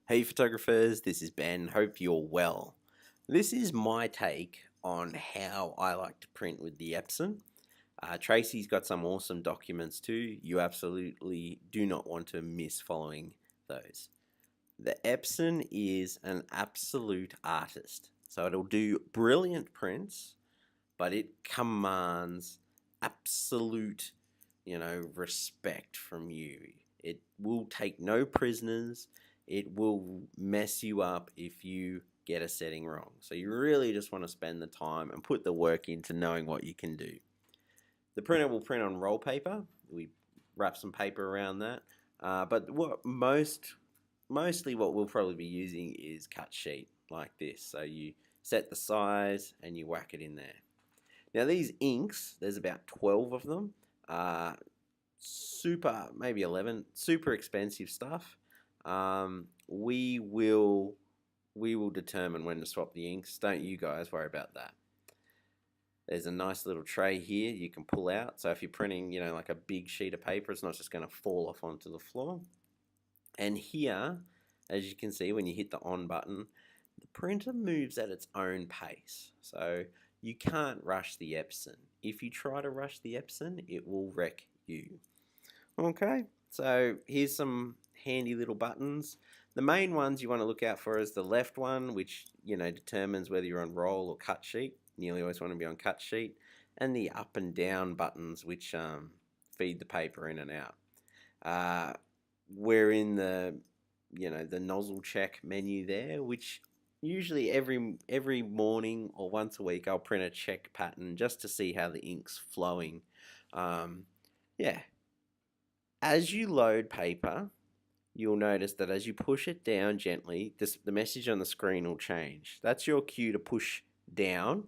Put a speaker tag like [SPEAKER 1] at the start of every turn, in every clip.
[SPEAKER 1] Hey photographers, this is Ben. Hope you're well. This is my take on how I like to print with the Epson. Tracy's got some awesome documents too. You absolutely do not want to miss following those. The Epson is an absolute artist. So it'll do brilliant prints, but it commands absolute, respect from you. It will take no prisoners. It will mess you up if you get a setting wrong. So you really just want to spend the time and put the work into knowing what you can do. The printer will print on roll paper. We wrap some paper around that. But mostly what we'll probably be using is cut sheet like this. So you set the size and you whack it in there. Now these inks, there's about 12 of them. Maybe 11, super expensive stuff. We will determine when to swap the inks. Don't you guys worry about that. There's a nice little tray here you can pull out. So if you're printing, like a big sheet of paper, it's not just going to fall off onto the floor. And here, as you can see, when you hit the on button, the printer moves at its own pace. So you can't rush the Epson. If you try to rush the Epson, it will wreck you. Okay, so here's some handy little buttons. The main ones you want to look out for is the left one, which determines whether you're on roll or cut sheet. Nearly always want to be on cut sheet. And the up and down buttons, which feed the paper in and out. We're in the the nozzle check menu there, which usually every morning or once a week I'll print a check pattern just to see how the ink's flowing. Yeah. As you load paper, you'll notice that as you push it down gently, the message on the screen will change. That's your cue to push down,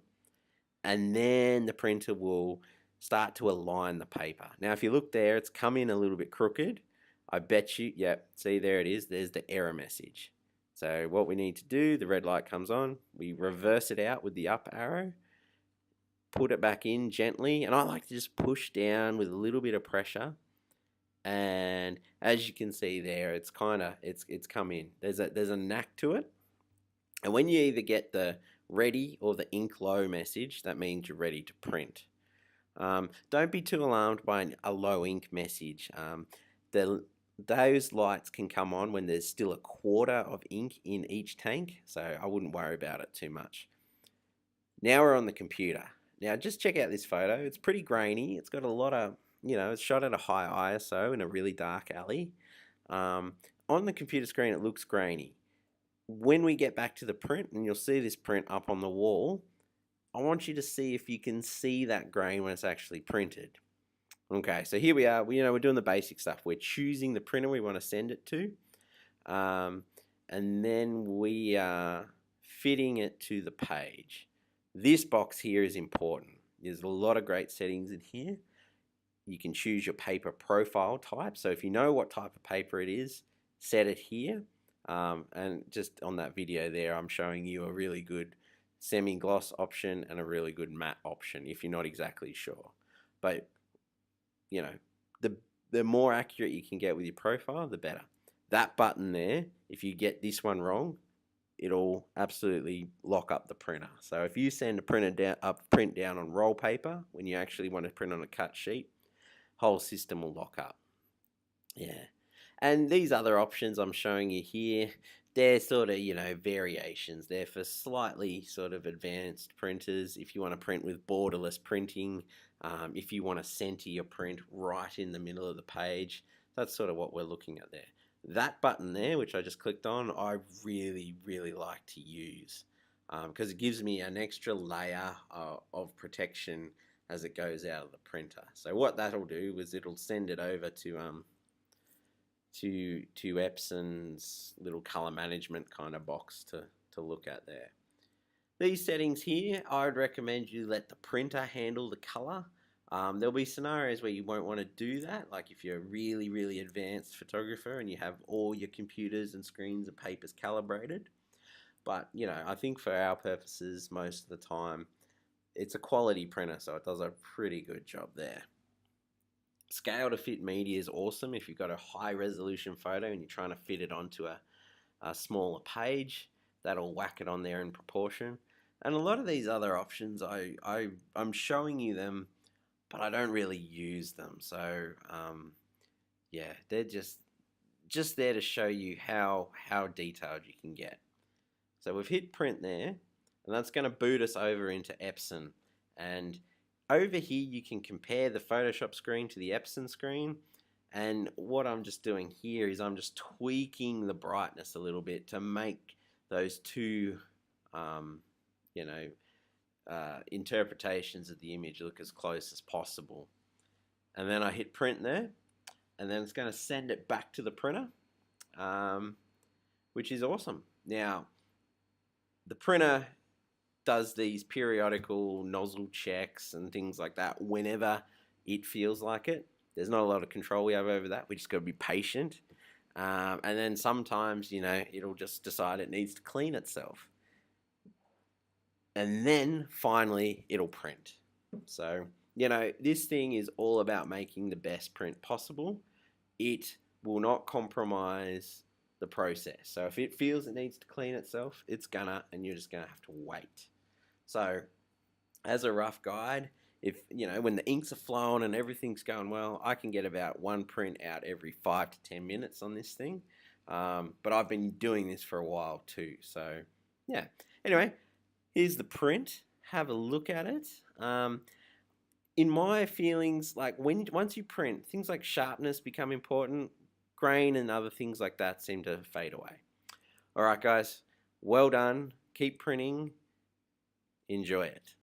[SPEAKER 1] and then the printer will start to align the paper. Now, if you look there, it's come in a little bit crooked. I bet you, yep, see there it is, there's the error message. So what we need to do, the red light comes on, we reverse it out with the up arrow, put it back in gently, and I like to just push down with a little bit of pressure. And as you can see there, it's come in. There's a knack to it. And when you either get the ready or the ink low message, that means you're ready to print. Don't be too alarmed by a low ink message. Those lights can come on when there's still a quarter of ink in each tank, so I wouldn't worry about it too much. Now we're on the computer. Now just check out this photo. It's pretty grainy. It's got a lot of, it's shot at a high ISO in a really dark alley. On the computer screen it looks grainy. When we get back to the print, and you'll see this print up on the wall, I want you to see if you can see that grain when it's actually printed. Okay, so here we are. We're doing the basic stuff. We're choosing the printer we want to send it to, and then we are fitting it to the page. This box here is important. There's a lot of great settings in here. You can choose your paper profile type. So if you know what type of paper it is, set it here. And just on that video there, I'm showing you a really good semi-gloss option and a really good matte option if you're not exactly sure. But the more accurate you can get with your profile, the better. That button there, if you get this one wrong, it'll absolutely lock up the printer. So if you send a print down on roll paper when you actually want to print on a cut sheet, whole system will lock up. Yeah. And these other options I'm showing you here, they're sort of, variations. They're for slightly sort of advanced printers. If you want to print with borderless printing, if you want to center your print right in the middle of the page, that's sort of what we're looking at there. That button there, which I just clicked on, I really, really like to use because it gives me an extra layer of protection as it goes out of the printer. So what that'll do is it'll send it over to Epson's little color management kind of box to look at there. These settings here, I would recommend you let the printer handle the color. There'll be scenarios where you won't want to do that, like if you're a really, really advanced photographer and you have all your computers and screens and papers calibrated. But, I think for our purposes, most of the time, it's a quality printer, so it does a pretty good job there. Scale to fit media is awesome if you've got a high resolution photo and you're trying to fit it onto a smaller page, that'll whack it on there in proportion. And a lot of these other options, I'm showing you them, but I don't really use them. So yeah, they're just there to show you how detailed you can get. So we've hit print there, and that's going to boot us over into Epson. And over here you can compare the Photoshop screen to the Epson screen. And what I'm just doing here is I'm just tweaking the brightness a little bit to make those two, you know, interpretations of the image look as close as possible. And then I hit print there, and then it's going to send it back to the printer, which is awesome. Now, the printer does these periodical nozzle checks and things like that whenever it feels like it. There's not a lot of control we have over that. We just got to be patient. And then sometimes, you know, it'll just decide it needs to clean itself. And then finally, it'll print. So, you know, this thing is all about making the best print possible. It will not compromise the process. So if it feels it needs to clean itself, it's gonna, and you're just gonna have to wait. So as a rough guide, if, you know, when the inks are flowing and everything's going well, I can get about one print out every 5 to 10 minutes on this thing. But I've been doing this for a while too. So yeah. Anyway, here's the print. Have a look at it. In my feelings, like once you print, things like sharpness become important. Grain and other things like that seem to fade away. All right, guys. Well done. Keep printing. Enjoy it.